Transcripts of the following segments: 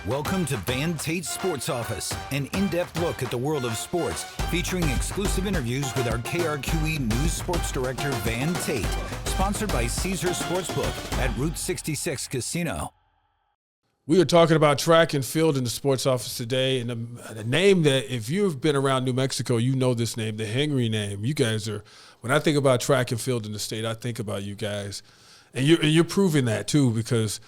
Welcome to Van Tate's Sports Office, an in-depth look at the world of sports, featuring exclusive interviews with our KRQE News Sports Director, Van Tate, sponsored by Caesars Sportsbook at Route 66 Casino. We are talking about track and field in the sports office today, and a name that if you've been around New Mexico, you know this name, the Henry name. You guys are, when I think about track and field in the state, I think about you guys. And you're proving that too, because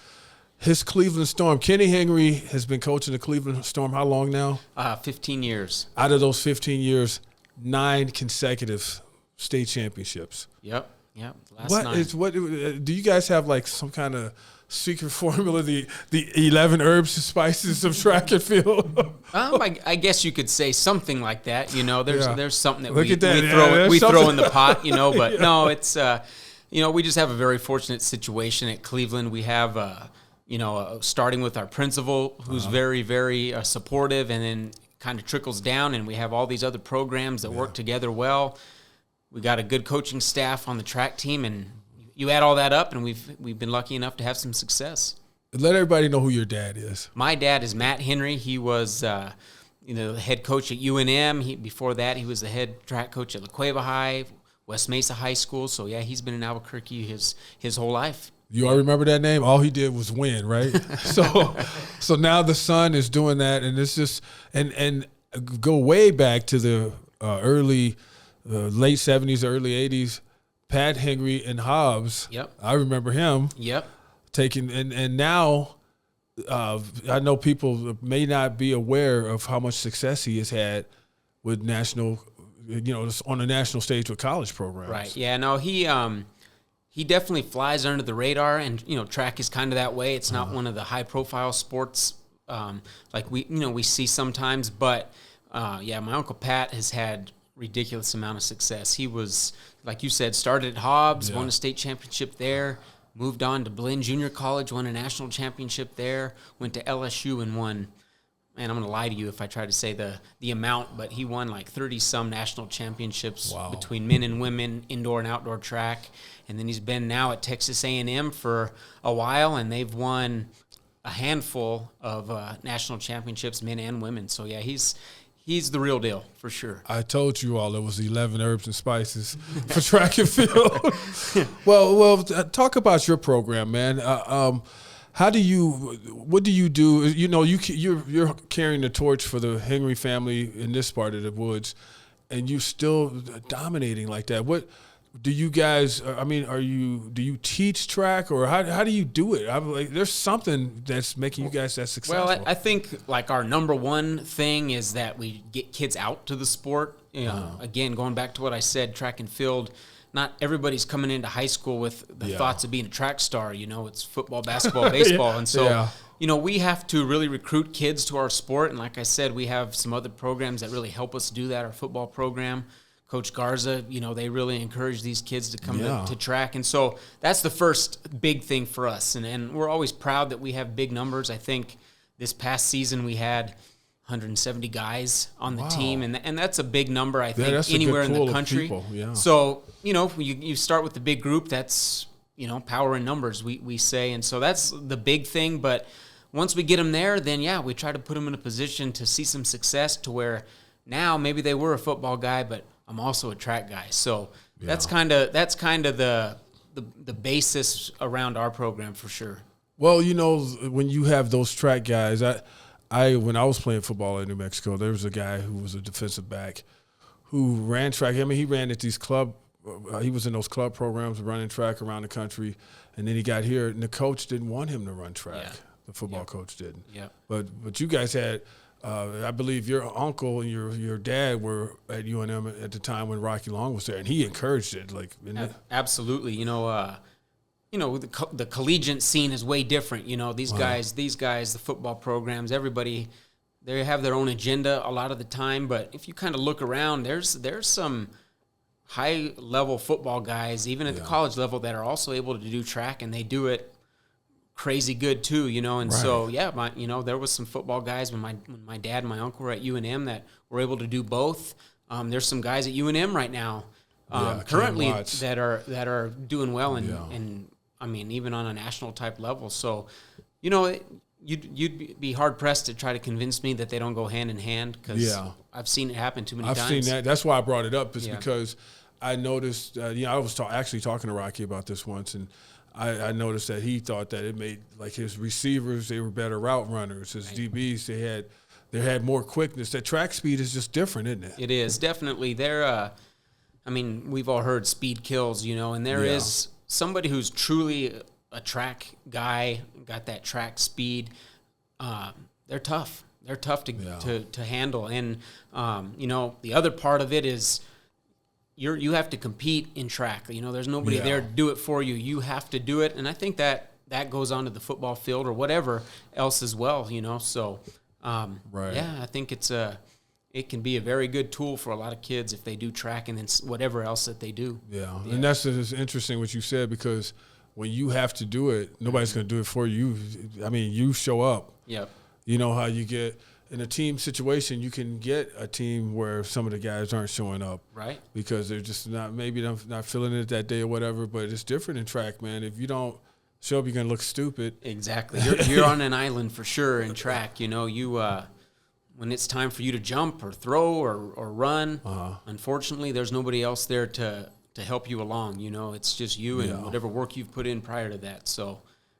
his Cleveland Storm, Kenny Henry has been coaching the Cleveland Storm how long now? 15 years. Out of those 15 years, 9 consecutive state championships. Yep. Last 9. What do you guys have, like some kind of secret formula, the 11 herbs and spices of track and field? I guess you could say something like that. You know, there's something that we throw in the pot. You know, but no, it's we just have a very fortunate situation at Cleveland. We have starting with our principal, who's very, very supportive, and then kind of trickles down, and we have all these other programs that work together well. We got a good coaching staff on the track team, and you add all that up, and we've been lucky enough to have some success. Let everybody know who your dad is. My dad is Matt Henry. He was the head coach at UNM. Before that, he was the head track coach at La Cueva High, West Mesa High School. So yeah, he's been in Albuquerque his whole life. You all remember that name? All he did was win, right? So now the son is doing that, and it's just and go way back to the late 70s, early 80s. Pat Henry and Hobbs. Yep. I remember him. Yep. Taking and now I know people may not be aware of how much success he has had with national, on the national stage with college programs. Right. Yeah. No. He definitely flies under the radar, and track is kind of that way. It's not one of the high-profile sports like we see sometimes. But my Uncle Pat has had ridiculous amount of success. He was, like you said, started at Hobbs, won a state championship there, moved on to Blinn Junior College, won a national championship there, went to LSU and won. Man, I'm going to lie to you if I try to say the amount, but he won like 30-some national championships between men and women, indoor and outdoor track. And then he's been now at Texas A&M for a while, and they've won a handful of national championships, men and women. So, yeah, he's the real deal for sure. I told you all it was 11 herbs and spices for track and field. Well, talk about your program, man. What do you do? You're carrying the torch for the Henry family in this part of the woods, and you're still dominating like that. What do you guys? Do you teach track, or how do you do it? There's something that's making you guys that successful. Well, I think like our number one thing is that we get kids out to the sport. Again, going back to what I said, track and field. Not everybody's coming into high school with the thoughts of being a track star. It's football, basketball, baseball. And so, we have to really recruit kids to our sport. And like I said, we have some other programs that really help us do that. Our football program, Coach Garza, they really encourage these kids to come to track. And so that's the first big thing for us. And we're always proud that we have big numbers. I think this past season we had 170 guys on the team, and that's a big number, I think, anywhere in the country. So, you start with the big group, that's, power in numbers, we say, and so that's the big thing. But once we get them there, then, we try to put them in a position to see some success to where now maybe they were a football guy, but I'm also a track guy. So that's kind of the basis around our program for sure. Well, when you have those track guys, when I was playing football in New Mexico, there was a guy who was a defensive back who ran track. He ran at these he was in those club programs running track around the country, and then he got here, and the coach didn't want him to run track. Yeah. The football coach didn't. Yeah. But you guys had, I believe your uncle and your dad were at UNM at the time when Rocky Long was there, and he encouraged it. Absolutely. The collegiate scene is way different. These guys, the football programs, everybody, they have their own agenda a lot of the time. But if you kind of look around, there's some high-level football guys, even at the college level, that are also able to do track, and they do it crazy good too. And so, there was some football guys when my dad and my uncle were at UNM that were able to do both. There's some guys at UNM right now currently that are doing well and I mean, even on a national type level. So, you'd be hard pressed to try to convince me that they don't go hand in hand, because I've seen it happen too many times. I've seen that. That's why I brought it up, is because I noticed. I was actually talking to Rocky about this once, and I noticed that he thought that it made, like, his receivers, they were better route runners. His DBs, they had more quickness. That track speed is just different, isn't it? It is definitely. We've all heard speed kills, and there is somebody who's truly a track guy, got that track speed. They're tough. They're tough to handle. And the other part of it is you have to compete in track. There's nobody there to do it for you. You have to do it. And I think that goes onto the football field or whatever else as well. So I think it can be a very good tool for a lot of kids if they do track and then whatever else that they do. Yeah. And that's just interesting what you said, because when you have to do it, nobody's going to do it for you. I mean, you show up. Yep. You know how you get in a team situation, you can get a team where some of the guys aren't showing up. Right. Because they're just not feeling it that day or whatever, but it's different in track, man. If you don't show up, you're going to look stupid. Exactly. You're on an island for sure in track. When it's time for you to jump or throw or run, unfortunately, there's nobody else there to help you along. It's just you and whatever work you've put in prior to that. So,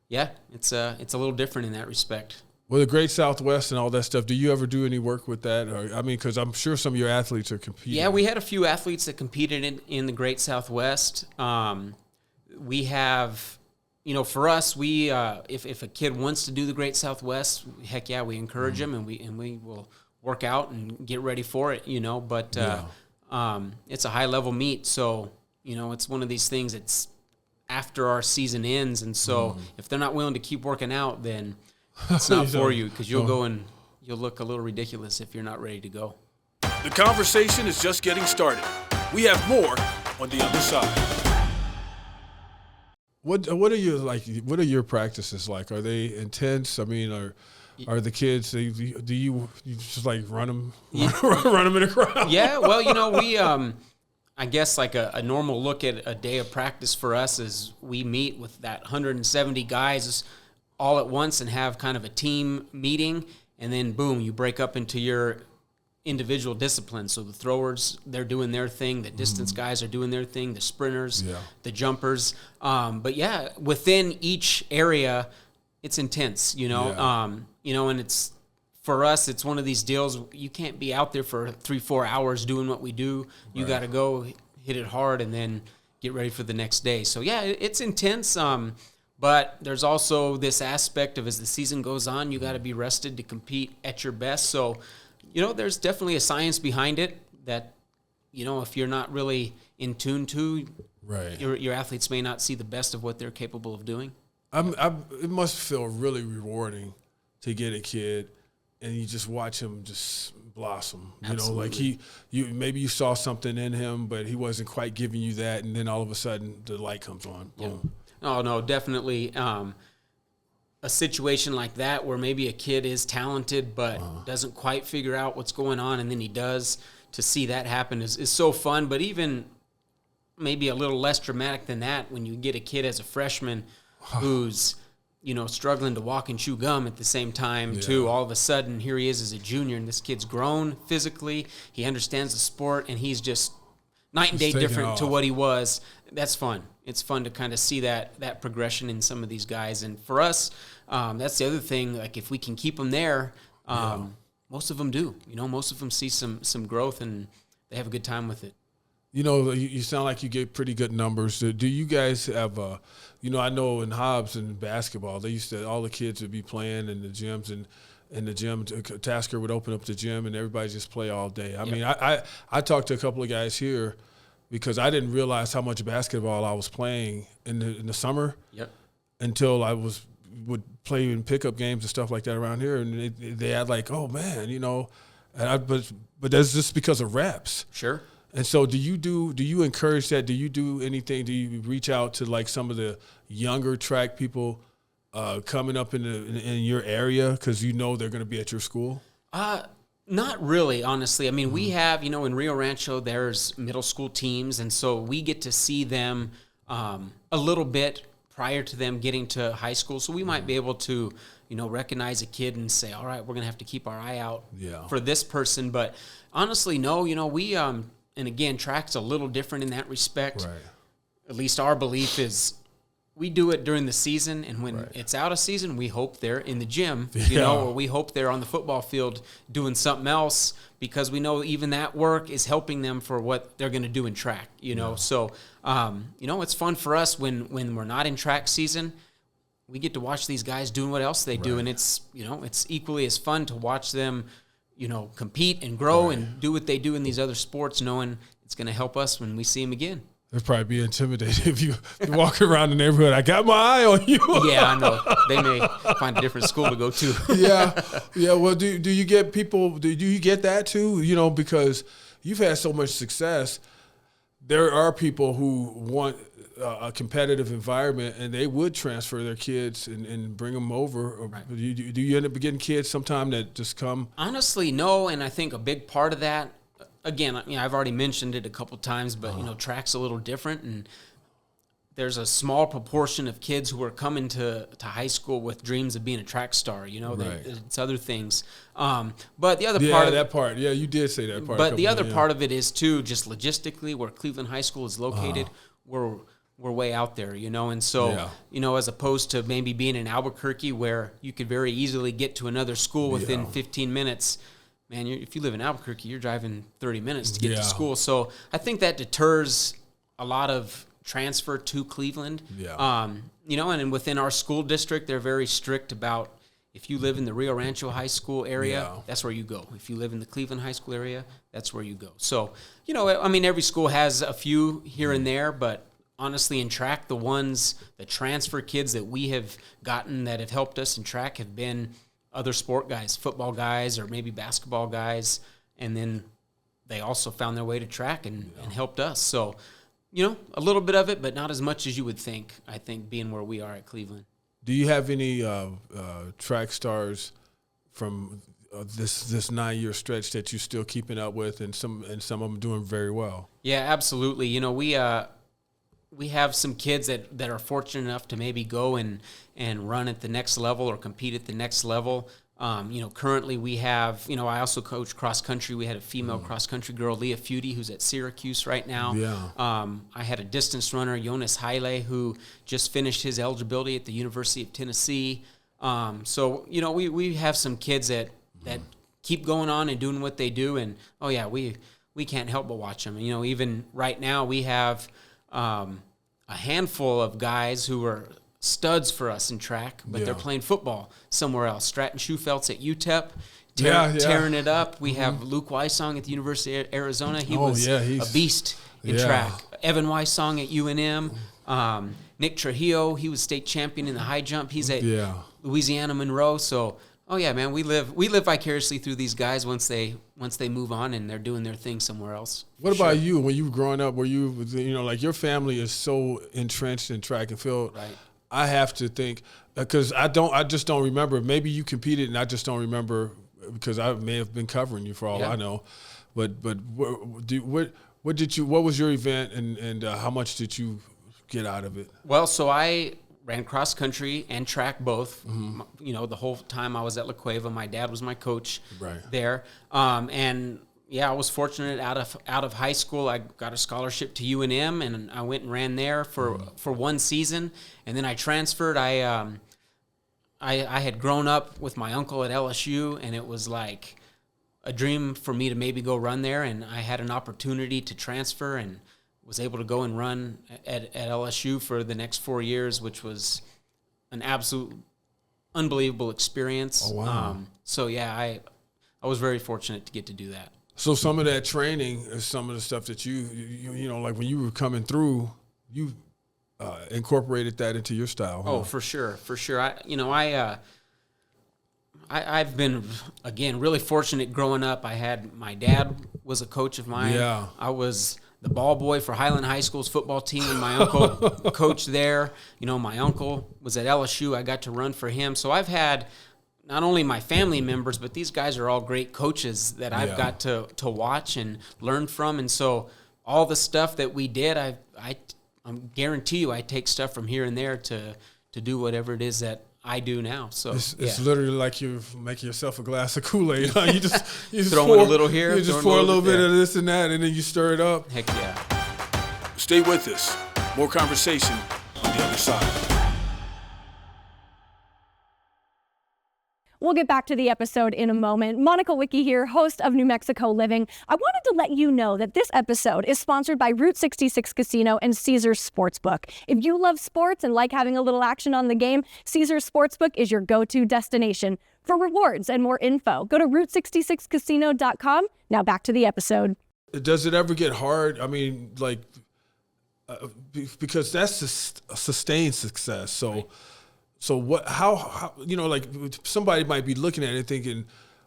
it's a little different in that respect. Well, the Great Southwest and all that stuff, do you ever do any work with that? Because I'm sure some of your athletes are competing. Yeah, we had a few athletes that competed in the Great Southwest. We have, for us, we if a kid wants to do the Great Southwest, heck yeah, we encourage them, and we will work out and get ready for it. But it's a high level meet, so it's one of these things. It's after our season ends, and so if they're not willing to keep working out, then it's not for you, because you'll go and you'll look a little ridiculous if you're not ready to go. The conversation is just getting started. We have more on the other side. What are your practices like? Are they intense? I mean, are the kids? Do you just like run them in a crowd? Yeah. Well, we I guess like a normal look at a day of practice for us is we meet with that 170 guys all at once and have kind of a team meeting, and then boom, you break up into your individual disciplines. So the throwers, they're doing their thing, the distance guys are doing their thing, the sprinters, the jumpers. But within each area, it's intense, and it's, for us, it's one of these deals, you can't be out there for 3-4 hours doing what we do. You got to go hit it hard and then get ready for the next day. So it's intense. But there's also this aspect of, as the season goes on, you got to be rested to compete at your best. So, there's definitely a science behind it that, if you're not really in tune to, your athletes may not see the best of what they're capable of doing. It must feel really rewarding to get a kid and you just watch him just blossom. Absolutely. Maybe you saw something in him, but he wasn't quite giving you that, and then all of a sudden the light comes on. Boom. Yep. Oh, no, definitely a situation like that where maybe a kid is talented but doesn't quite figure out what's going on, and then he does. To see that happen is so fun. But even maybe a little less dramatic than that, when you get a kid as a freshman who's struggling to walk and chew gum at the same time too. All of a sudden, here he is as a junior, and this kid's grown physically. He understands the sport, and he's just night and day different to what he was. That's fun. It's fun to kind of see that progression in some of these guys. And for us, that's the other thing. Like, if we can keep them there, most of them do. Most of them see some growth, and they have a good time with it. You sound like you get pretty good numbers. Do you guys have I know in Hobbs and basketball, they used to, all the kids would be playing in the gyms, and in the gym, Tasker would open up the gym and everybody just play all day. I mean, I talked to a couple of guys here because I didn't realize how much basketball I was playing in the summer until I would play in pickup games and stuff like that around here, and they had like, oh man, but that's just because of reps. Sure. And so do you encourage that? Do you do anything? Do you reach out to like some of the younger track people coming up in your area because they're going to be at your school? Not really, honestly. I mean, we have, in Rio Rancho, there's middle school teams, and so we get to see them a little bit prior to them getting to high school. So we might be able to, recognize a kid and say, all right, we're going to have to keep our eye out for this person. But honestly, no, we, and again, track's a little different in that respect. Right. At least our belief is we do it during the season, and when it's out of season, we hope they're in the gym, or we hope they're on the football field doing something else, because we know even that work is helping them for what they're going to do in track, So, it's fun for us when we're not in track season. We get to watch these guys doing what else they do, and it's, it's equally as fun to watch them, compete and grow and do what they do in these other sports, knowing it's going to help us when we see them again. It'd probably be intimidating if you walk around the neighborhood. I got my eye on you. Yeah, I know. They may find a different school to go to. Yeah. Well, do you get people? Do you get that too? Because you've had so much success. There are people who want a competitive environment, and they would transfer their kids and bring them over. Right. Do you end up getting kids sometime that just come? Honestly, no. And I think a big part of that. Again, I've already mentioned it a couple times, but track's a little different, and there's a small proportion of kids who are coming to high school with dreams of being a track star. It's other things. But the other part, you did say that part. But the other part of it is too, just logistically, where Cleveland High School is located, we're way out there, and so as opposed to maybe being in Albuquerque, where you could very easily get to another school within 15 minutes. Man, if you live in Albuquerque, you're driving 30 minutes to get to school. So I think that deters a lot of transfer to Cleveland. Yeah. And within our school district, they're very strict about if you live in the Rio Rancho High School area, that's where you go. If you live in the Cleveland High School area, that's where you go. So, every school has a few here and there, but honestly, in track, the transfer kids that we have gotten that have helped us in track have been other sport guys, football guys, or maybe basketball guys, and then they also found their way to track and helped us. So, a little bit of it, but not as much as you would think, I think, being where we are at Cleveland. Do you have any track stars from this 9-year stretch that you're still keeping up with, and some of them doing very well? Yeah, absolutely. We have some kids that are fortunate enough to maybe go and run at the next level or compete at the next level. Currently we have, I also coach cross country. We had a female cross country girl, Leah Feudy, who's at Syracuse right now. Yeah. I had a distance runner, Jonas Haile, who just finished his eligibility at the University of Tennessee. So we have some kids that keep going on and doing what they do. And, we can't help but watch them. Even right now we have a handful of guys who are studs for us in track, but they're playing football somewhere else. Stratton Schufelt's at UTEP, tearing it up. We have Luke Weissong at the University of Arizona. He was a beast in track. Evan Weissong at UNM. Nick Trujillo, he was state champion in the high jump. He's at Louisiana Monroe. So, man, we live vicariously through these guys once they move on and they're doing their thing somewhere else. What about you? When you were growing up, were you like your family is so entrenched in track and field? Right. I have to think because I just don't remember. Maybe you competed and I just don't remember because I may have been covering you for all I know. But what was your event and how much did you get out of it? Well, so I ran cross country and track both. The whole time I was at La Cueva, my dad was my coach there. I was fortunate out of high school. I got a scholarship to UNM, and I went and ran there for one season, and then I transferred. I had grown up with my uncle at LSU, and it was like a dream for me to maybe go run there, and I had an opportunity to transfer and was able to go and run at LSU for the next 4 years, which was an absolute unbelievable experience. Oh, wow. I was very fortunate to get to do that. So some of that training is some of the stuff that you like when you were coming through, you incorporated that into your style. Huh? Oh, for sure. I've been, again, really fortunate growing up. My dad was a coach of mine. Yeah. I was the ball boy for Highland High School's football team, and my uncle coached there. My uncle was at LSU. I got to run for him. So I've had not only my family members, but these guys are all great coaches that I've got to watch and learn from. And so all the stuff that we did, guarantee you I take stuff from here and there to do whatever it is that I do now. So it's literally like you're making yourself a glass of Kool-Aid. You just throw in a little here, you just pour a little bit of this and that, and then you stir it up. Heck yeah. Stay with us. More conversation on the other side. We'll get back to the episode in a moment. Monica Wicki here, host of New Mexico Living. I wanted to let you know that this episode is sponsored by Route 66 Casino and Caesars Sportsbook. If you love sports and like having a little action on the game, Caesars Sportsbook is your go-to destination. For rewards and more info, go to Route66Casino.com. Now back to the episode. Does it ever get hard? I mean, like, because that's a sustained success. So. Right. So what? How? Like somebody might be looking at it thinking,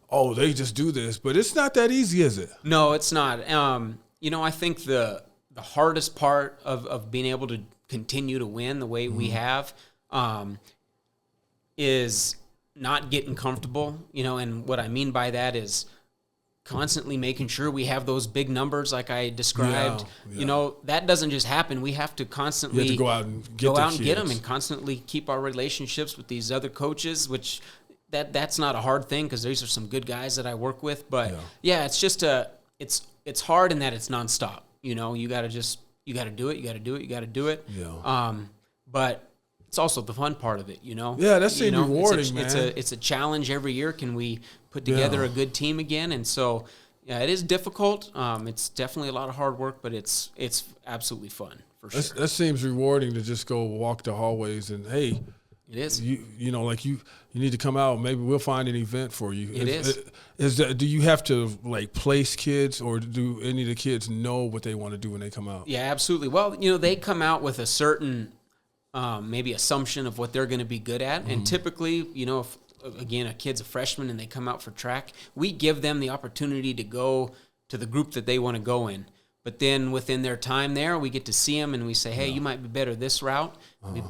"Oh, they just do this," but it's not that easy, is it? No, it's not. I think the hardest part of being able to continue to win the way we have is not getting comfortable. And what I mean by that is constantly making sure we have those big numbers like I described. Yeah. That doesn't just happen. We have to constantly You have to go out and get them and constantly keep our relationships with these other coaches, which that's not a hard thing because these are some good guys that I work with. But it's just it's hard in that it's nonstop. You got to do it. You got to do it. Yeah. But it's also the fun part of it, Yeah, that seems rewarding, man. It's a challenge every year. Can we put together a good team again? And so, it is difficult. It's definitely a lot of hard work, but it's absolutely fun for sure. That seems rewarding to just go walk the hallways and hey, it is. You need to come out. Maybe we'll find an event for you. Do you have to like place kids, or do any of the kids know what they want to do when they come out? Yeah, absolutely. Well, they come out with a certain maybe assumption of what they're going to be good at. And typically, if, again, a kid's a freshman and they come out for track, we give them the opportunity to go to the group that they want to go in. But then within their time there, we get to see them and we say, hey, you might be better this route.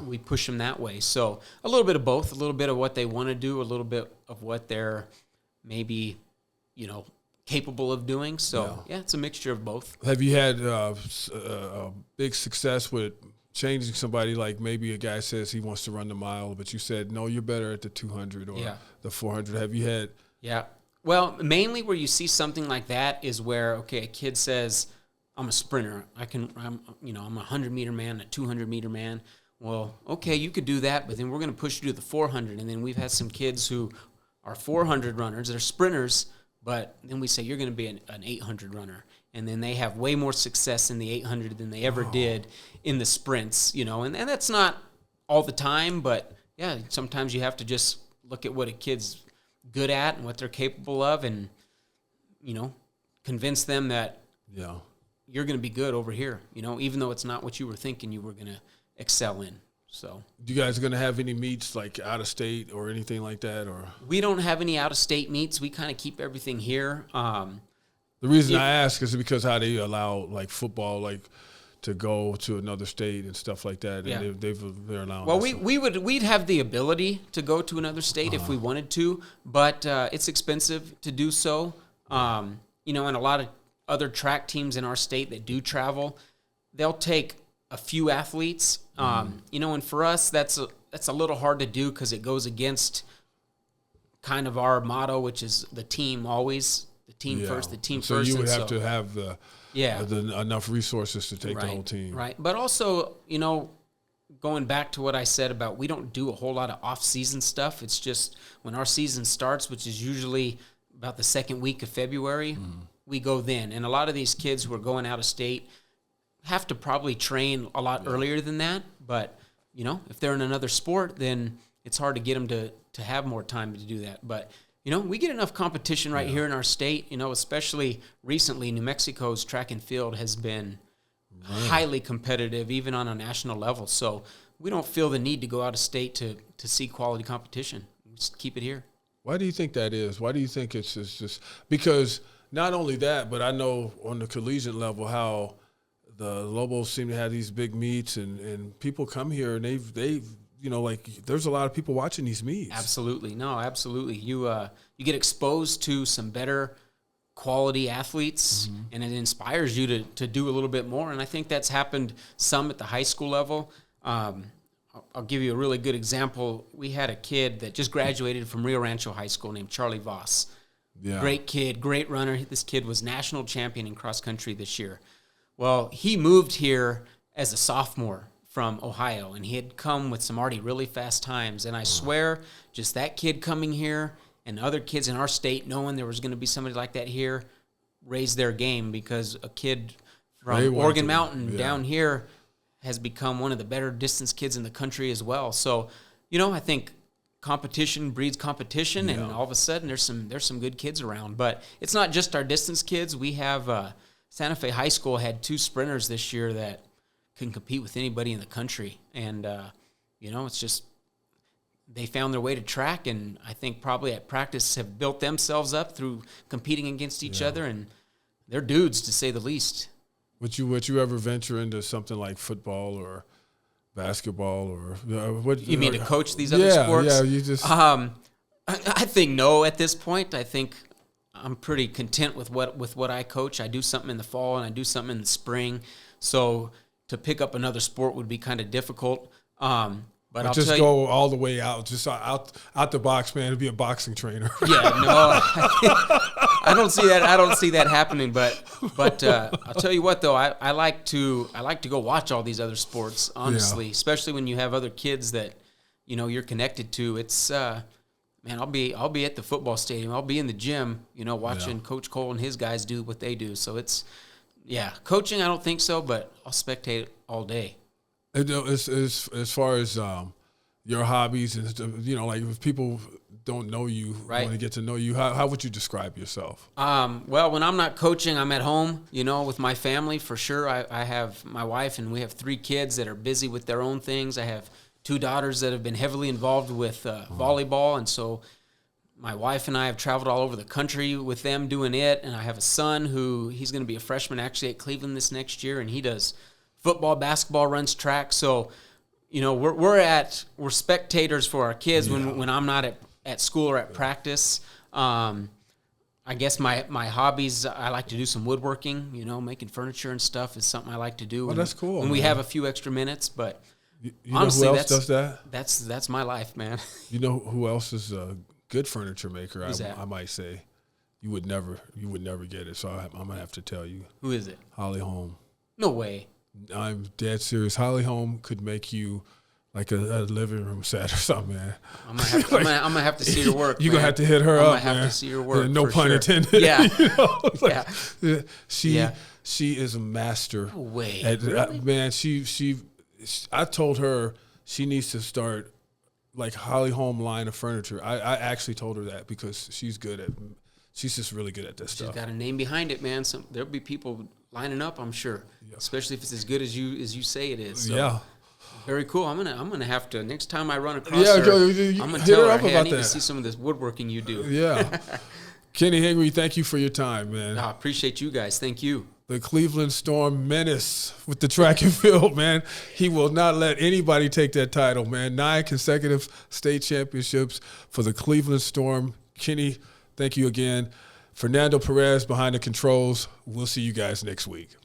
We push them that way. So a little bit of both, a little bit of what they want to do, a little bit of what they're maybe, capable of doing. So, it's a mixture of both. Have you had big success with changing somebody, like maybe a guy says he wants to run the mile, but you said, no, you're better at the 200 or the 400. Have you had? Yeah. Well, mainly where you see something like that is where, a kid says, I'm a sprinter. I'm a 100-meter man, a 200-meter man. Well, okay, you could do that, but then we're going to push you to the 400. And then we've had some kids who are 400 runners. They're sprinters, but then we say, you're going to be an 800 runner. And then they have way more success in the 800 than they ever did in the sprints, and that's not all the time, but sometimes you have to just look at what a kid's good at and what they're capable of and, convince them that you're going to be good over here, even though it's not what you were thinking you were going to excel in. So, do you guys going to have any meets like out of state or anything like that? Or we don't have any out of state meets. We kind of keep everything here. The reason I ask is because how they allow like football to go to another state and stuff like that. And they're allowing. Well, we'd have the ability to go to another state if we wanted to, but it's expensive to do so. And a lot of other track teams in our state that do travel, they'll take a few athletes. And for us, that's a little hard to do because it goes against kind of our motto, which is the team always. The team first, the team first. So you would have to have the enough resources to take the whole team. Right. But also, going back to what I said about we don't do a whole lot of off-season stuff. It's just when our season starts, which is usually about the second week of February, we go then. And a lot of these kids who are going out of state have to probably train a lot earlier than that. But, if they're in another sport, then it's hard to get them to have more time to do that. But we get enough competition right here in our state, especially recently. New Mexico's track and field has been highly competitive, even on a national level. So we don't feel the need to go out of state to see quality competition. We just keep it here. Why do you think that is? Why do you think it's just because not only that, but I know on the collegiate level how the Lobos seem to have these big meets and people come here and they've there's a lot of people watching these meets. Absolutely. No, absolutely. You get exposed to some better quality athletes, and it inspires you to do a little bit more. And I think that's happened some at the high school level. I'll give you a really good example. We had a kid that just graduated from Rio Rancho High School named Charlie Voss. Yeah. Great kid, great runner. This kid was national champion in cross country this year. Well, he moved here as a sophomore from Ohio, and he had come with some already really fast times. And I swear, just that kid coming here and other kids in our state knowing there was going to be somebody like that here raised their game, because a kid from Oregon Mountain down here has become one of the better distance kids in the country as well. So, I think competition breeds competition, and all of a sudden there's some good kids around. But it's not just our distance kids. We have Santa Fe High School had 2 sprinters this year that can compete with anybody in the country. And, it's just they found their way to track, and I think probably at practice have built themselves up through competing against each other, and they're dudes, to say the least. Would you ever venture into something like football or basketball or what? You mean to coach these other sports? Yeah, you just. I think no at this point. I think I'm pretty content with what I coach. I do something in the fall and I do something in the spring. So to pick up another sport would be kind of difficult. But I'll just tell go all the way out, just out the box, man, to be a boxing trainer. Yeah, no, I don't see that. I don't see that happening. But I'll tell you what, though, I like to go watch all these other sports. Honestly, especially when you have other kids that you're connected to. It's man, I'll be at the football stadium. I'll be in the gym, watching Coach Cole and his guys do what they do. So it's coaching. I don't think so, but I'll spectate all day. As far as your hobbies and like if people don't know you, want to get to know you, how would you describe yourself? Well, when I'm not coaching, I'm at home, with my family for sure. I have my wife, and we have 3 kids that are busy with their own things. I have 2 daughters that have been heavily involved with volleyball, and so my wife and I have traveled all over the country with them doing it. And I have a son he's going to be a freshman actually at Cleveland this next year, and he does football, basketball, runs track. So, we're spectators for our kids when I'm not at school or at practice. I guess my hobbies, I like to do some woodworking, making furniture and stuff is something I like to do. Oh, that's cool. When we have a few extra minutes, but honestly, who else does that? That's my life, man. You know who else is a good furniture maker? I might say you would never get it. So I'm gonna have to tell you. Who is it? Holly Holm. No way. I'm dead serious. Holly Holm could make you like a living room set or something, man. I'm gonna have to see her work. You're gonna have to hit her up, man. I'm gonna have to see her work. No pun intended. Yeah. She is a master. No way. Really? Man, I told her she needs to start like Holly Holm line of furniture. I actually told her that because she's just really good at this stuff. She's got a name behind it, man. There'll be people lining up, I'm sure, especially if it's as good as you say it is. So, yeah, very cool. I'm gonna have to next time I run across her. I'm gonna tell her, hey, I need to see some of this woodworking you do. Yeah, Kenny Henry, thank you for your time, man. I appreciate you guys. Thank you. The Cleveland Storm menace with the track and field, man. He will not let anybody take that title, man. 9 consecutive state championships for the Cleveland Storm. Kenny, thank you again. Fernando Perez behind the controls. We'll see you guys next week.